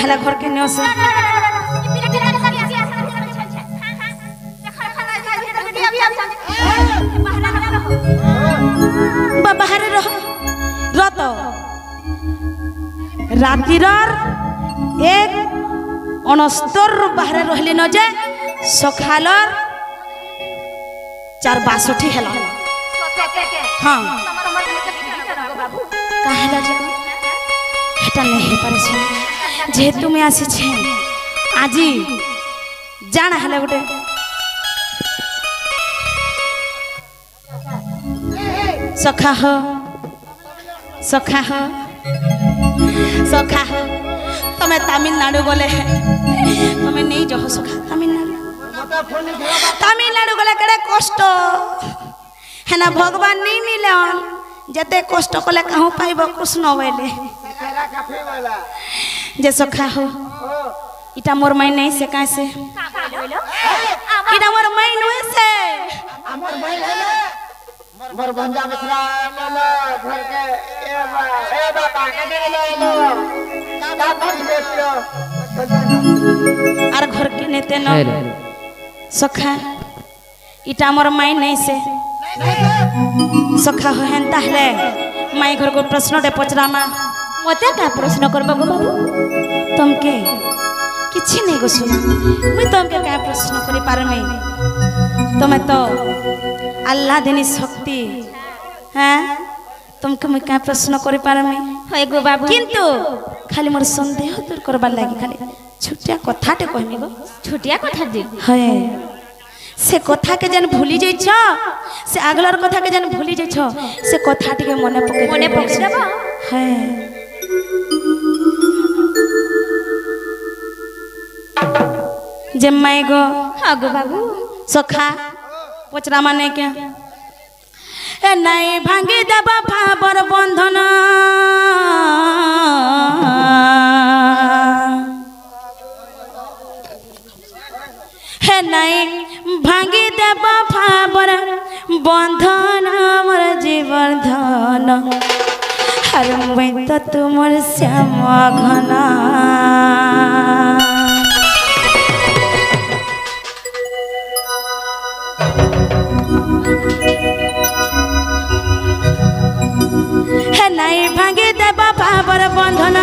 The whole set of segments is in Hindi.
ताहला घर के न्यो से बाहर रह रत रातिर एक 69 बाहर रहली न जे सखालर 462 हेला हां काहेला जे हेटा नहीं पारे छै जे तुमे आसी छै आजी जाना हले गुटे सखा हो सखा हो सखा हो तमें तमिलनाडु गले तमें नहीं जो सखा तमिलनाडु गले केड़े कष्ट है ना भगवान नहीं मिलन जते कष्ट कले कहूँ पाइब कृष्ण बोले जे सखा हो इटा मोर माई नहीं से कैसे इटा मोर माई नुए से मोर भंजा मिश्रा ले घर के ए बाबा के दे ले का भंज बेटियो आर घर के नेते न सखा इटा मोर माई नहीं से सखा हो हेन ताहले माई घर को प्रश्न दे पचरामा मते का प्रश्न करबा गो बाबू तुमके किछि नहीं गो सुना मुई तुमके का प्रश्न करि पारमे तमे तो अल्लाह देनी शक्ति हैं तुमके मुई का प्रश्न करि पारमे होय गो बाबू किंतु खाली मोर संदेह दूर करबा लागि खाली छुटिया कथाटे कहमी गो छुटिया कथा दे है से कथा के जन भूली जाई छ से अगलर कथा के जन भूली जाई छ से कथा टिके मने पके देबो है जम्माई गो हाँ गो बाबू सखा पचरा माने क्या ए नहीं भांगी देबा फाबर बंधन हे नहीं भांगी देबा फाबर बंधन मोर जीवन धन हर मैं तो तुमर श्याम घना हे नहीं भांगी देबा फाबर बंधन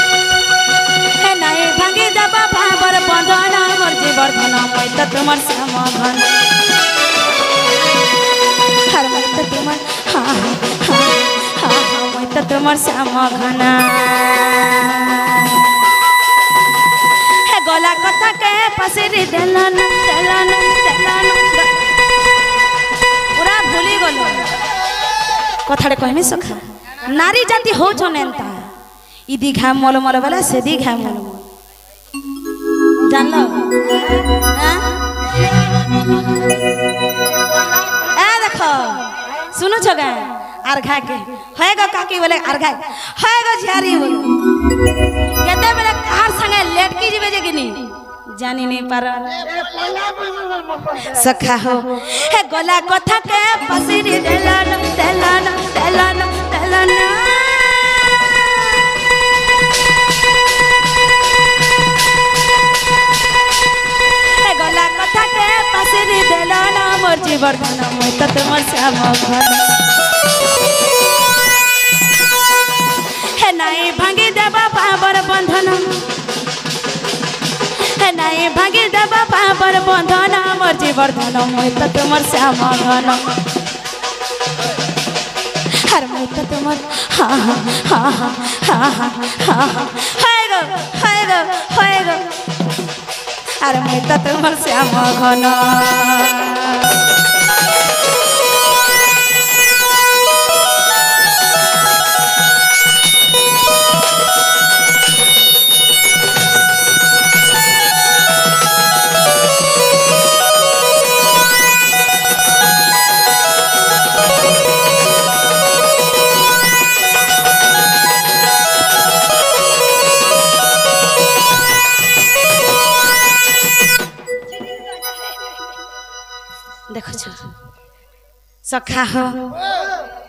हे नहीं भांगी देबा फाबर बंधन मोर जीवन मैं तो तुमर श्याम घन हर मैं तो तुमर हाँ हाँ हाँ हाँ मैं तो तुमर श्याम घना गला कथा के पसिरी देलन देलन देलन पूरा भूली गलो कथाड़े कहमी सखा नारी जाति हो छनेंता ई दीघा मोल मोल वाला से दीघा मोल जान लो हां ए देखो सुनो छगा अर्घा के होएगा काकी बोले अर्घा होएगा झियारी बोले केते बेले कार संगे लेटकी जीवे जे किनी जानी नहीं पार सखा हो हे गला कथा के पसिरी देलन देलन देलन देलन हे गला कथा के पसिरी देलन मोर जीवन धन मैं तो तुमर श्याम घन हे नहीं भांगी देबा फाबर बंधन हे नहीं भांगी देबा फाबर बंधन मोर जीवन धन मैं तो तुमर श्याम घन हर मैं तो तुमर हाँ हाँ हाँ हाँ हाँ हाँ होएगा अरे मैं तो तुमर श्याम घन देखो छ सखा हो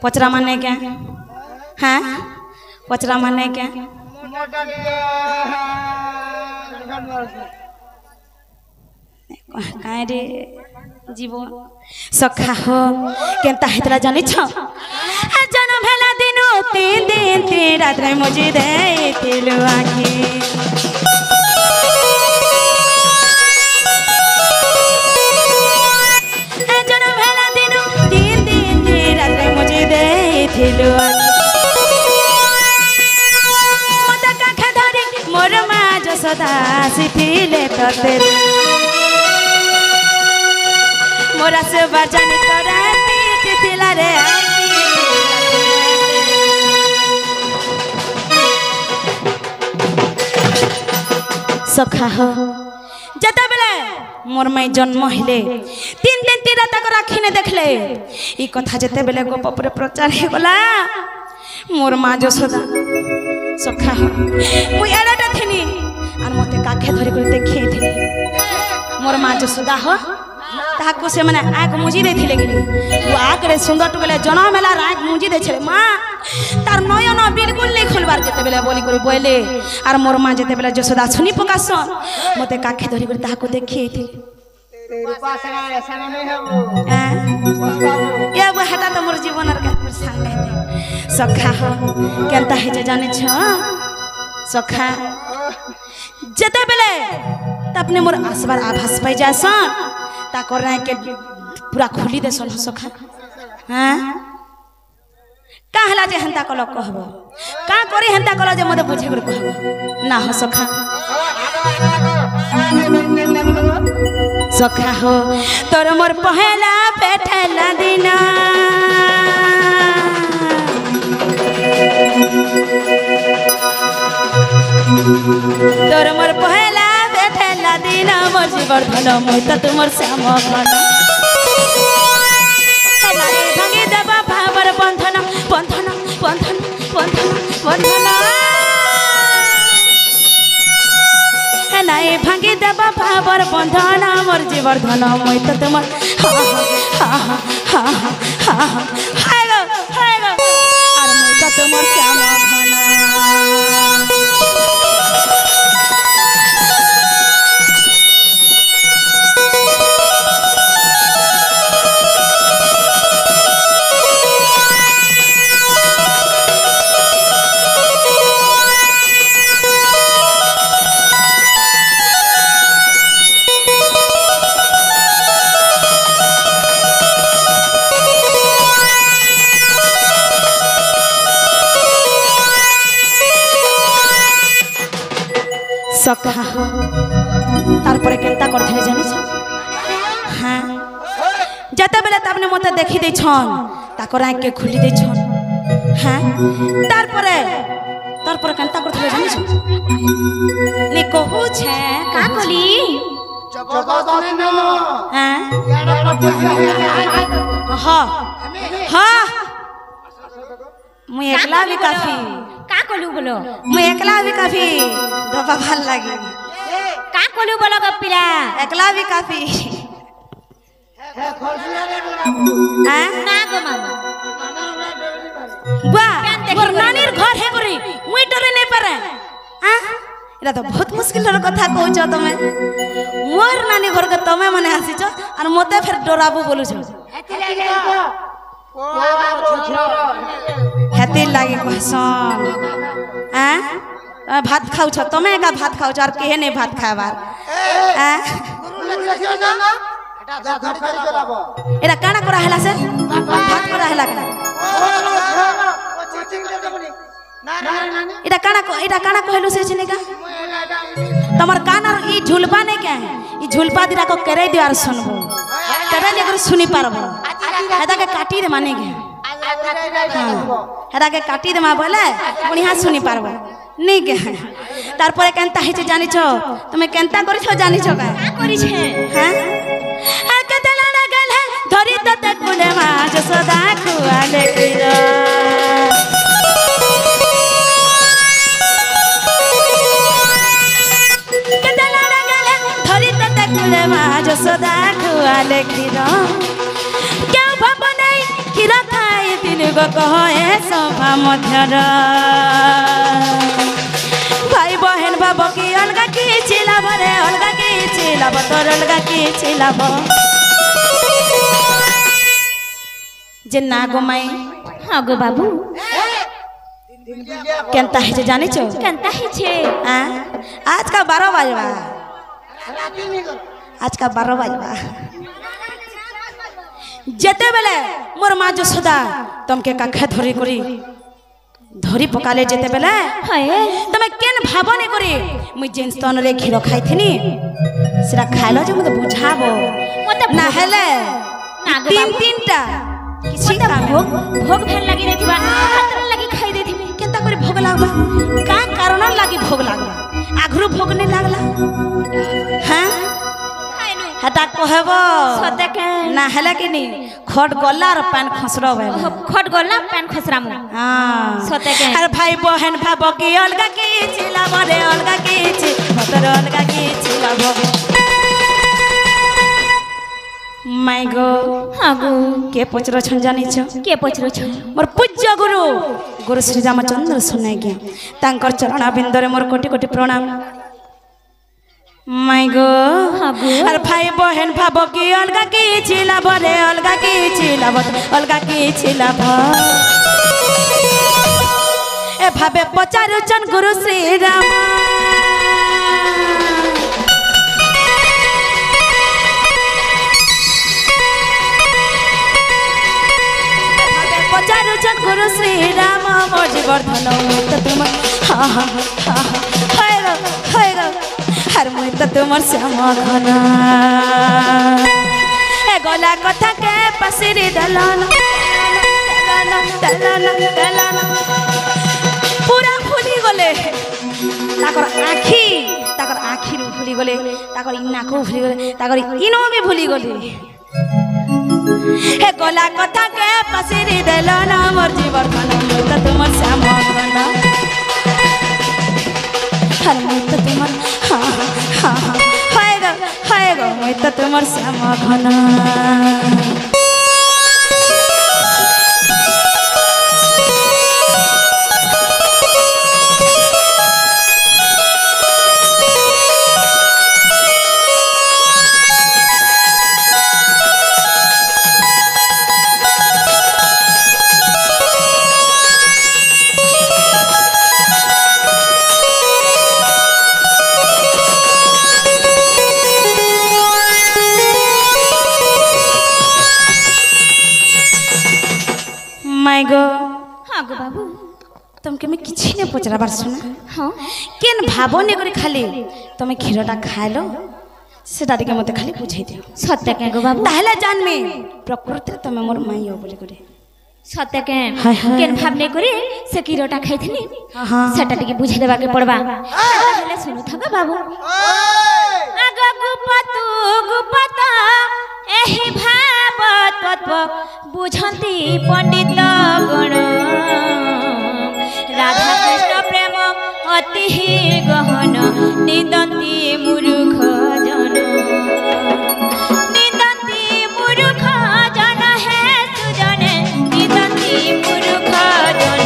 पचरा माने क्या हाँ पचरा माने क्या कहाँ रे जीवन सखा हो केनता हेतरा जानी छ जन्म भेला दिनो 3 दिन 3 रात रे मुझे दे तिलु आखी जन्म भेला दिनो 3 दिन 3 रात रे मुझे दे तिलु मत काखे धरी मोर मां जसोदा सिथिले तते मोरा से बजानी तोरा पीट थिला रे सखा हो जता बेले मोर माई जन्म हिले 3 दिन 3 रात राखी ने देखले ई कथा जते बेले गोप पर प्रचार हे गला मोर मां जसोदा सखा हो मु एडाटा थिनी आर मते काखे धरि कर देखि थिले मोर मां जसोदा हो ताको से माने आग मुजी देथिले कि वो आग रे सुंदर टुगले जन्म मेला आग मुजी दे छले मां तार नयन बिल्कुल नहीं खोलबार जते बेले बोली करी बोले आर मोर मां जते बेले जसोदा सुनी पकासन मते काखे धरि कर ताको देखि थिले रूपा से ऐसा नहीं है वो ये वो हटा तो मोर जीवन और का संग है सखा हो केनता हे जाने छ सखा जते बेले त अपने मोर आसबार आभास पाई जासन ता कर के पूरा खुली दे सन सखा हां का हला जे हंता कल कहबो का करी हंता कल जे मते बुझे कर कहबो ना हो सखा सखा हो तोर मोर पहला पेठला दिना तोर मोर पहला पेठला दिना मोर जीवन धन मोय त तुमर श्याम घन हमारे भांगे देबा भावर बंधन बंधन बंधन बंधन बंधन नाई भांगे देबा भावर बंधन मोर जीवन धन मोय त तुमर हा हा हा हा हा हाय गो आर मोय त तुमर श्याम घन सखा हो तार पर केनता करथे जानि छ हां जते बेले तबने मते देखि दे छन ताकर आंख के खुली दे छन हां तार पर केनता करथे जानि छ ने कहू छे का कली जबरदस्ती न लो हां हां हां मुई एकला भी काफी का कोलू बोलो मुई एकला भी काफी धोपा ভাল लागी का कोलू बोलो गप्पिला एकला भी काफी है खोलसिया रे बाबू हां ना गो मामा वाह मोर नानीर घर है गरी मुई डरे नहीं पारे हां एरा तो बहुत मुश्किल रो कथा कहू छ तमे मोर नानी घर के तमे माने हसी छ और मते फिर डराबू बोलू छ हेती लागे कहसन हां भात खाऊ छ तमे का भात खाऊ छ और केहे नहीं भात खाबार हां एरा काना करा हला से भात करा हला का इटा काना कहलु से छने का तमर कान और ई झुलपा ने क्या ई झुलपा दिरा को करे दिवार सुनबो करे लेकर सुनी पारबो हेदा के काटी दे माने के हेदा के काटी दे मा बोले बढ़िया सुनी पारबो नहीं के तार पर केनता हे छ जानि छ तुमे केनता करि छ जानि छ का करी छे हां आ कतला लगल है धरी तते कुले मा जसोदा खुआले किरा कतला लगल है धरी तते कुले मा जसोदा खुआले किरा सभा मध्यर भाई बहन भाव कि अलगा किछि लाभ रे अलगा किछि लाभ तोर अलगा किछि लाभ जे ना गो माई हाँ गो बाबू केनता है जे जानि छो केनता है छे आज का 12 बजवा आज का 12 बजवा जेते बेले मोर माँ जसोदा तुमके काखे धरी पकाले जेते बेले तमे केन भावने करी मुई जेन स्तन रे खीर खाइथिनी सेरा खाइलो जे मते बुझाबो ना हेले तीनटा किछि भोग भेल लगी रहथिबा हातर लगी खाइ देथिबी केता करे भोग लागबा का कारण लागी भोग लागबा आघरु भोग ने लागला हां हटा कहबो सते के ना हला कि नी खट गल्ला और पान खसरो बे खट गल्ला पान खसरामु हां सते के अरे भाई बहन भाबो कि अलगा कि छिला बरे अलगा कि छि भतर अलगा कि छिला बो माय गो हां गो के पचरो छन जानि छ के पचरो छ मोर पूज्य गुरु श्री रामचंद्र सुनाइ गया तांकर चरण बिंदरे मोर कोटि कोटि प्रणाम माय गो अरे भाई बहन भाबो कि अलगा कि छिला बरे अलगा कि छिला बत अलगा कि छिला भ ए भाबे पचारु चन गुरु श्री राम पचारु चन गुरु श्री राम मोर जीवर्धन तो तुम हां हां हां हाय गो हर मुई तो तुमर श्याम घना ए गला कथा के पसिरी दलन पूरा फुली गले ताकर आखी रू फुली गले ताकर इनाको फुली गले ताकर इनो भी फुली गले हे गला कथा के पसिरी दलन मोर जीवर्धन तो तुमर श्याम घना हर मुई तो तुमर हाँ हाँ हाय गो मैं तो तुमर श्याम घना माय गो हाँ गो बाबू तुमके मैं किछि ने पचरा बार सुना हाँ केन भाबो ने करी खाली तुम खीरटा खाइलो सेटा टिके मते खाली बुझाई दियो सत्य के गो बाबू ताहला जान में प्रकृति तुम मोर माई हो बोले करे सत्य के हाय हाय केन भाबने करे से कीरोटा खाइथनी हां सेटा टिके बुझे देबा के पड़बा पहले सुनु थगा बाबू आग गुपता एही भाव तत्व बुझंती पंडित गण राधा कृष्ण प्रेम अति गहन निदंती मूर्ख जन निदंती मूर्ख जन है सुजन निदंती मूर्ख जन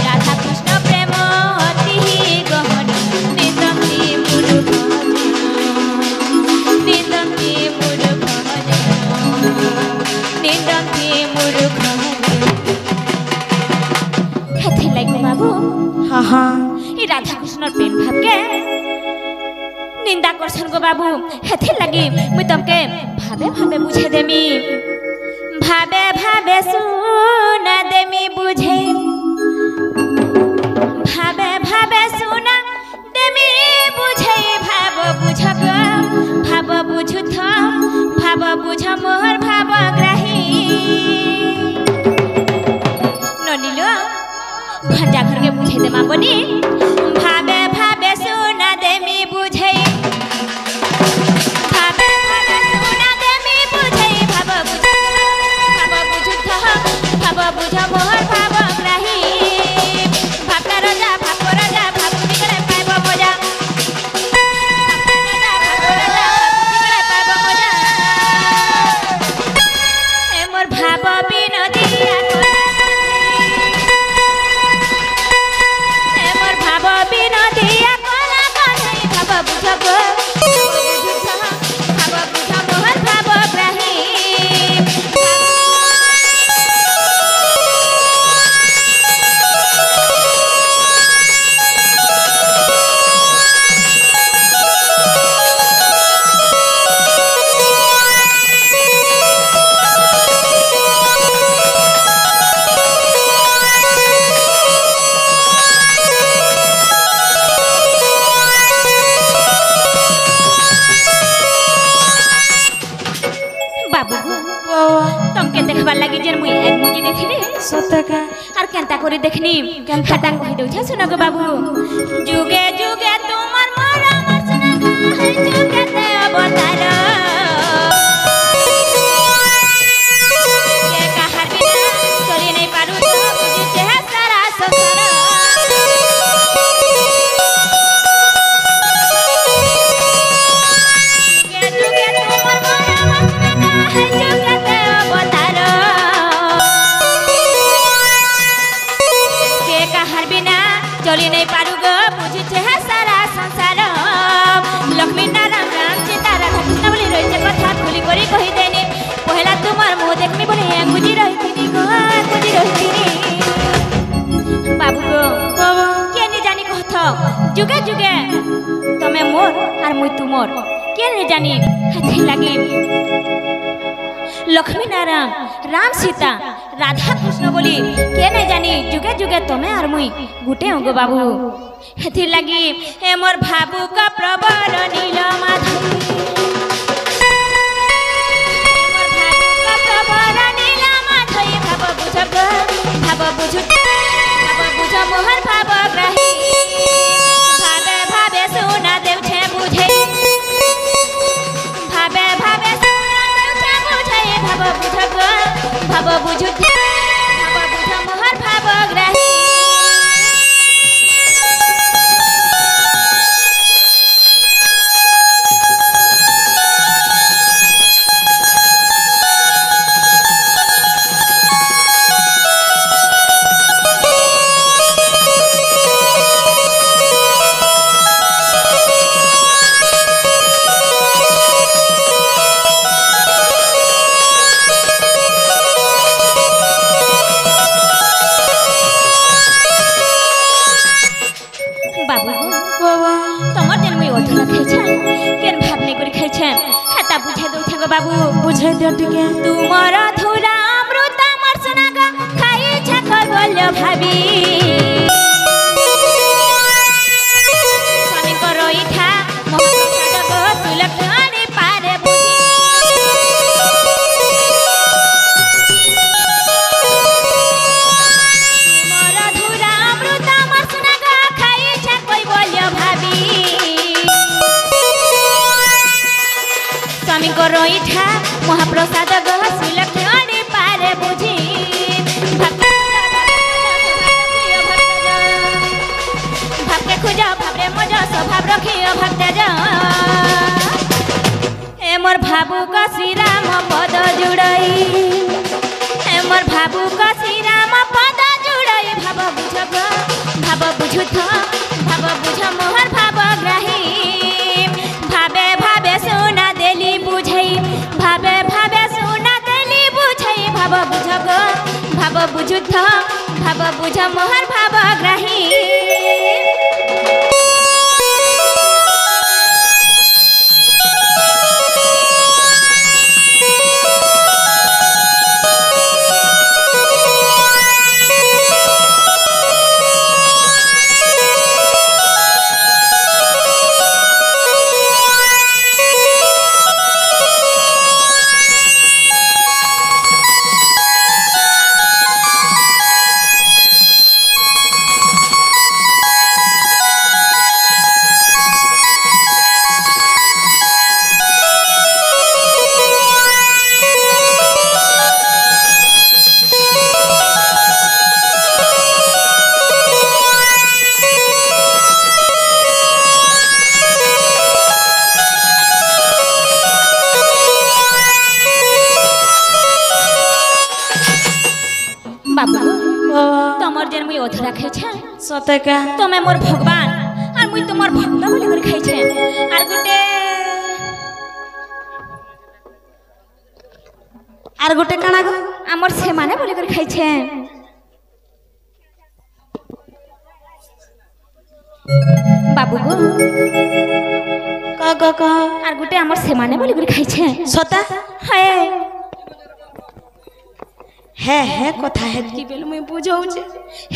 राधा कृष्ण प्रेम अति गहन निदंती मूर्ख निदंती मूर्ख निदंती मूर्ख हेथे लाइक बाबू हां हां ई राधा कृष्ण प्रेम भाव के निंदा करसन गो बाबू हेथे लगी मुई तमके भाबे भाबे बुझे देमी भाबे भाबे सुन देमी बुझे भाबे भाबे सुन देमी बुझे भाव बुझग भाव बुझुथ भाव बुझ मोर भाव ग्राही ननिलो भंजा घर के बुझे देमा बनी भाबे भाबे सुन देमी बुझे भाबे भाबे सुन देमी बुझे भाव बुझुथ भाव बुझ मोर भाव ग्राही भाबता राजा भाव बिगड़े पाइब मजा मोर भाव तमके देखबार लगी जेन मुई एक मुजी देखिली सते का আর কেনতা করে দেখনি কেনতা কই দউছা শুনো গো বাবু যুগে যুগে তোমার মরা আমার সোনা গো যুগে তে অবতার কে কাহার বিনা চলি নাই পারু তো বুঝিছে সারা সংসার যুগে যুগে তোমার মরা আমার সোনা গো যুগে তে অবতার কাহার বিনা চলি নাই পারু গো বুঝিছে সারা সংসার লক্ষ্মী নারায়ণ রাম সীতা রাধা কৃষ্ণ বলি রয়েছে কথা খুলি করে কহি দেনি পহেলা তোমার মুহ দেখনি বলে বুঝি রহিতিনি গো বুঝি রহিতিনি বাবু গো কে নি জানি কহথ যুগে যুগে তুমি মোর আর মুই তুমর কে নি জানি হাতে লাগি लक्ष्मी नारायण राम सीता राधा कृष्ण बोली के नहीं जानी जुगे जुगे तुम्हें और मुई गुटे होगो बाबू हेथि लगी हे मोर भाबू का प्रबल नील माधवी भाब बुझ मोहर भाब ग्राही भाबे भाबे सुना देव छे बुझे भाबे भाबे भाब बुझ भाब बुझ मोहर भाब ग्राही बाबू बुझे दियो टिके तुमर धुरा अमृत अमर सुनागा खाई छक बोल भाभी स्वामी को रोईठा मोहन को सुलक्षणी पारे बुझी तुमर धुरा अमृत अमर सुनागा खाई छक बोल भाभी स्वामी को रोईठा महाप्रसाद गह सुलक्षणी पारे बुझी भावके खुज भावरे मज स्वभाव रखी भक्त ए मोर भाबू का श्री राम पद जुड़ई ए मोर भाबू का श्री राम पद जुड़ई भाव बुझ भाव बुझु भाव बुझ मोहर भाव ग्राही भाबे भाबे सुना देली बुझई भाबे भाबे सुना देली बुझई भाव बुझ भाव बुझु भाव बुझ मोहर भाव ग्राही तमर जेन मुई अधरा खाइछे सते का तमे मोर भगवान और मुई तमर भक्त बोली कर खाइछे आर गोटे काना गो हमर से माने बोली कर खाइछे बाबू गो क आर गोटे हमर से माने बोली कर खाइछे सता हाय हे कथा हे की बेल मुई बुझौछे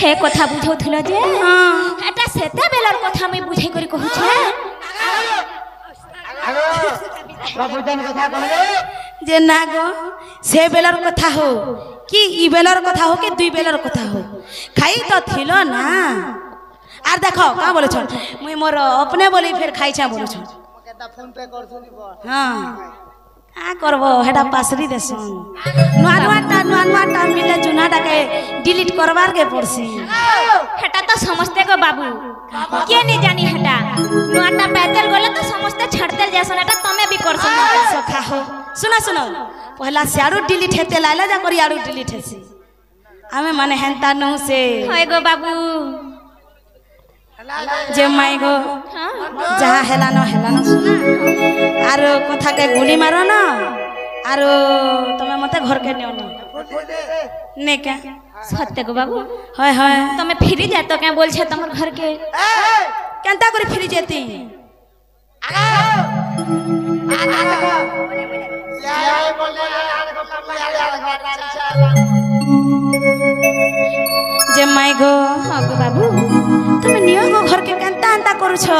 हे कथा बुझौथिल जे हां एटा सेते बेलर कथा मुई बुझै करी कहूछे प्रभुजन कथा कहले जे ना गो से बेलर कथा हो कि इ बेलर कथा हो कि दुई बेलर कथा हो खाई तो थिलो ना आर देखो का बोले छन मुई मोर अपने बोली फिर खाई छा बोले छन फोन पे कर सुनी हां आ करबो हेडा पासरी देसन नुआ नुआ मिले जुनाटा के डिलीट करवार के पड़सी हेटा तो समझते को बाबू के नहीं जानी हेटा नुआटा पैदल गले तो समझते छड़ते जैसन हेटा तमे भी कर सखा हो सुनो पहला सियारू डिलीट हेते लाइला जा करी आरू डिलीट हेसी हमें माने हेंता न से होय गो बाबू जे माई गो जहाँ हेलानो सुना आरो कथा के गुली मारो ना आरो तमे मते घर के नियो ना ने क्या सत्य गो बाबू होय होय तमे फिरी जा तो क्या बोल छे तमर घर के केनता करी फिरी जेती जे माई गो हां गो बाबू तमे नियो गो घर के केनता अंता करू छो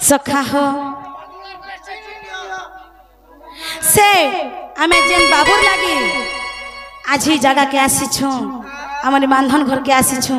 सखा हो से आमे जेन बाबूर लागी आज ही जगह के आसी छु हमारी बांधन घर के आसी छु।